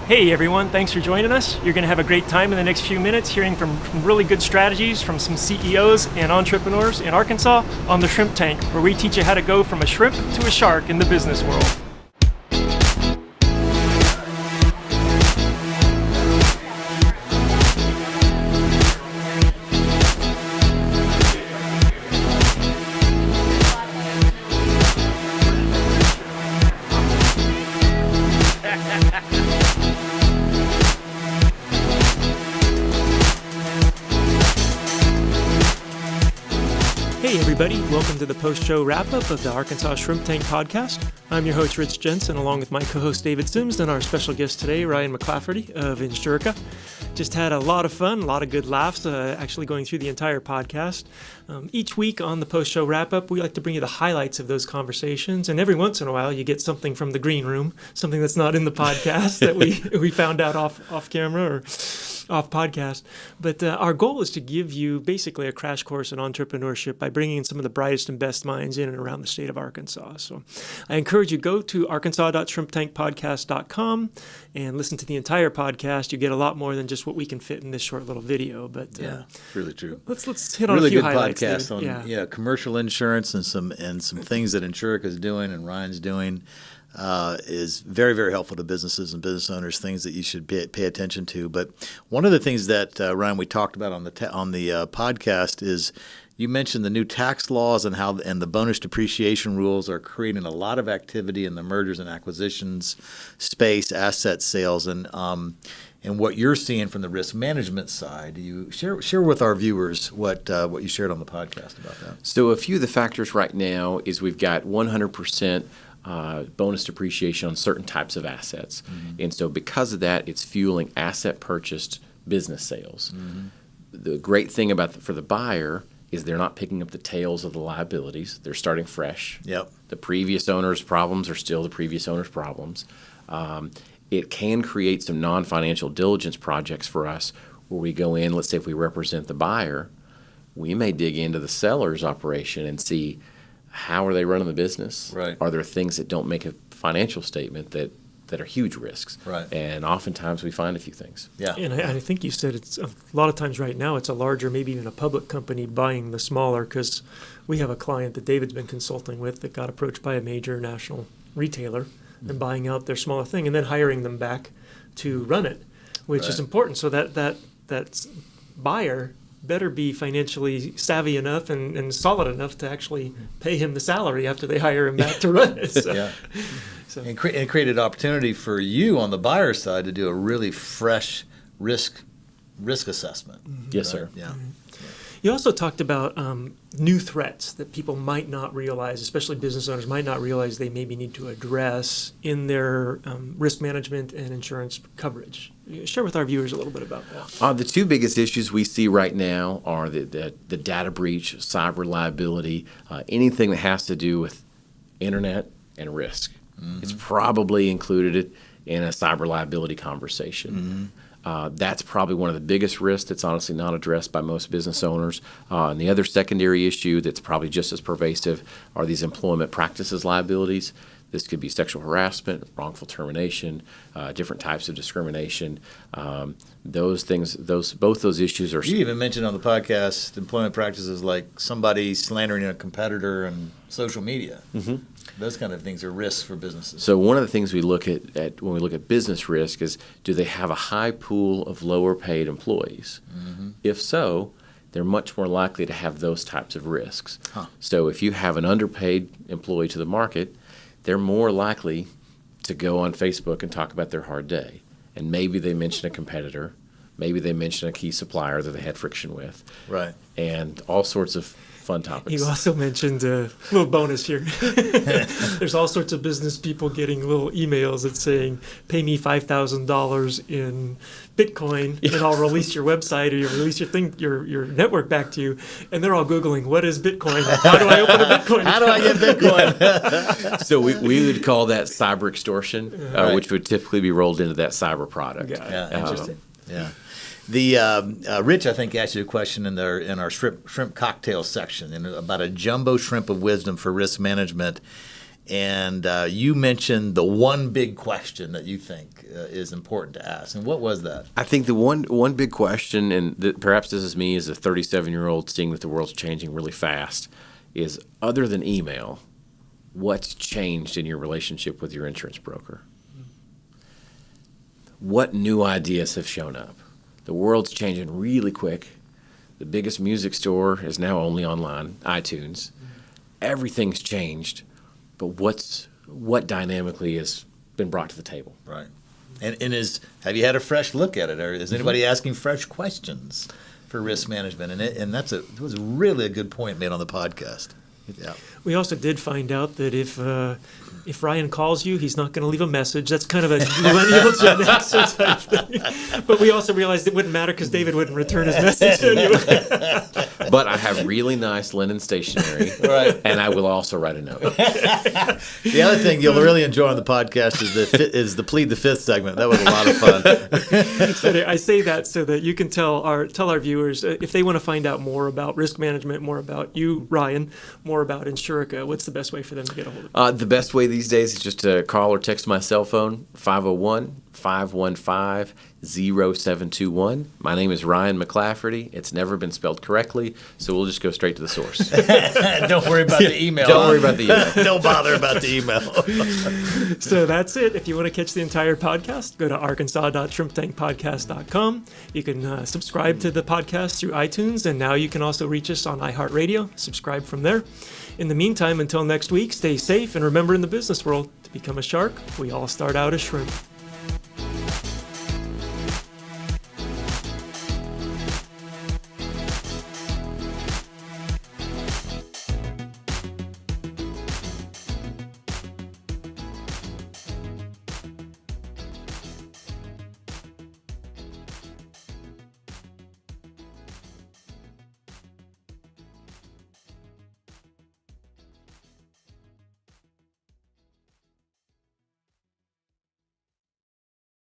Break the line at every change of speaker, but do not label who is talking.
Hey everyone, thanks for joining us. You're going to have a great time in the next few minutes hearing from really good strategies from some CEOs and entrepreneurs in Arkansas on the Shrimp Tank, where we teach you how to go from a shrimp to a shark in the business world. Hey everybody, welcome to the post-show wrap-up of the Arkansas Shrimp Tank podcast. I'm your host, Rich Jensen, along with my co-host, David Sims, and our special guest today, Ryan McClafferty of INSURICA. Just had a lot of fun, a lot of good laughs, actually going through the entire podcast. Each week on the post-show wrap-up, we like to bring you the highlights of those conversations, and every once in a while, you get something from the green room, something that's not in the podcast that we found out off camera or off podcast. But our goal is to give you basically a crash course in entrepreneurship by bringing in some of the brightest and best minds in and around the state of Arkansas. So I encourage you, go to arkansas.shrimptankpodcast.com and listen to the entire podcast. You get a lot more than just what we can fit in this short little video. But
really true.
Let's hit on a few highlights.
Really good podcast on commercial insurance and some things that INSURICA is doing and Ryan's doing. Is very, very helpful to businesses and business owners, things that you should pay attention to. But one of the things that, Ryan, we talked about on the podcast is you mentioned the new tax laws and the bonus depreciation rules are creating a lot of activity in the mergers and acquisitions space, asset sales, and what you're seeing from the risk management side. You share with our viewers what you shared on the podcast about that.
So a few of the factors right now is we've got 100% bonus depreciation on certain types of assets. Mm-hmm. And so because of that, it's fueling asset-purchased business sales. Mm-hmm. The great thing for the buyer is they're not picking up the tails of the liabilities. They're starting fresh.
Yep.
The previous owner's problems are still the previous owner's problems. It can create some non-financial diligence projects for us where we go in, let's say if we represent the buyer, we may dig into the seller's operation and see how are they running the business?
Right.
Are there things that don't make a financial statement that are huge risks?
Right.
And oftentimes we find a few things.
Yeah.
And I think you said it's a lot of times right now it's a larger, maybe even a public company buying the smaller, because we have a client that David's been consulting with that got approached by a major national retailer and buying out their smaller thing and then hiring them back to run it, which is important. So that buyer better be financially savvy enough and solid enough to actually pay him the salary after they hire him back to run it. So,
yeah. And created opportunity for you on the buyer side to do a really fresh risk assessment.
Mm-hmm.
Yes, sir.
Yeah.
Mm-hmm. You also talked about new threats that people might not realize, especially business owners might not realize they maybe need to address in their risk management and insurance coverage. Share with our viewers a little bit about that.
The two biggest issues we see right now are the data breach, cyber liability, anything that has to do with internet and risk. Mm-hmm. It's probably included in a cyber liability conversation. Mm-hmm. That's probably one of the biggest risks that's honestly not addressed by most business owners. And the other secondary issue that's probably just as pervasive are these employment practices liabilities. This could be sexual harassment, wrongful termination, different types of discrimination. Those things, both those issues are.
You even mentioned on the podcast employment practices like somebody slandering a competitor on social media. Mm-hmm. Those kind of things are risks for businesses.
So one of the things we look at when we look at business risk is, do they have a high pool of lower paid employees? Mm-hmm. If so, they're much more likely to have those types of risks. Huh. So if you have an underpaid employee to the market, they're more likely to go on Facebook and talk about their hard day. And maybe they mention a competitor. Maybe they mention a key supplier that they had friction with.
Right.
And all sorts of fun topics.
You also mentioned a little bonus here. There's all sorts of business people getting little emails that saying, pay me $5,000 in Bitcoin and I'll release your website or release your network back to you. And they're all Googling, what is Bitcoin? How do I open a Bitcoin account?
How do I get Bitcoin?
So we would call that cyber extortion, which would typically be rolled into that cyber product.
Yeah, interesting. Yeah. The Rich, I think, asked you a question in our shrimp cocktail section about a jumbo shrimp of wisdom for risk management. And you mentioned the one big question that you think is important to ask. And what was that?
I think the one big question, and perhaps this is me as a 37-year-old seeing that the world's changing really fast, is other than email, what's changed in your relationship with your insurance broker? What new ideas have shown up? The world's changing really quick. The biggest music store is now only online, iTunes. Everything's changed. But what dynamically has been brought to the table?
Right. And have you had a fresh look at it, or is anybody asking fresh questions for risk management? And it was really a good point made on the podcast. Yeah.
We also did find out that if Ryan calls you, he's not going to leave a message. That's kind of a millennial Gen Xer type thing. But we also realized it wouldn't matter because David wouldn't return his message anyway.
But I have really nice linen stationery,
right?
And I will also write a note.
The other thing you'll really enjoy on the podcast is the Plead the Fifth segment. That was a lot of fun.
So I say that so that you can tell our viewers if they want to find out more about risk management, more about you, Ryan, more about INSURICA, what's the best way for them to get a hold of you?
The best way these days is just to call or text my cell phone, 501-515-0721. My name is Ryan McClafferty. It's never been spelled correctly, so we'll just go straight to the source.
Don't worry about the email.
Don't worry about the email.
Don't bother about the email.
So that's it. If you want to catch the entire podcast, go to arkansas.shrimptankpodcast.com. You can subscribe to the podcast through iTunes, and now you can also reach us on iHeartRadio. Subscribe from there. In the meantime, until next week, stay safe, and remember, in the business world, to become a shark, we all start out as shrimp.